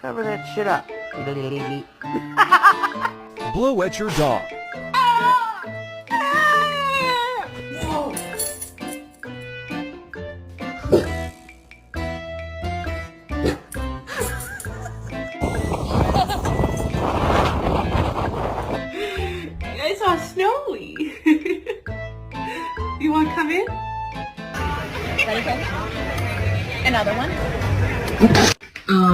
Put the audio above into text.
Cover that shit up. Blow at your dog. It's all snowy. You want to come in? Ready, folks? Another one.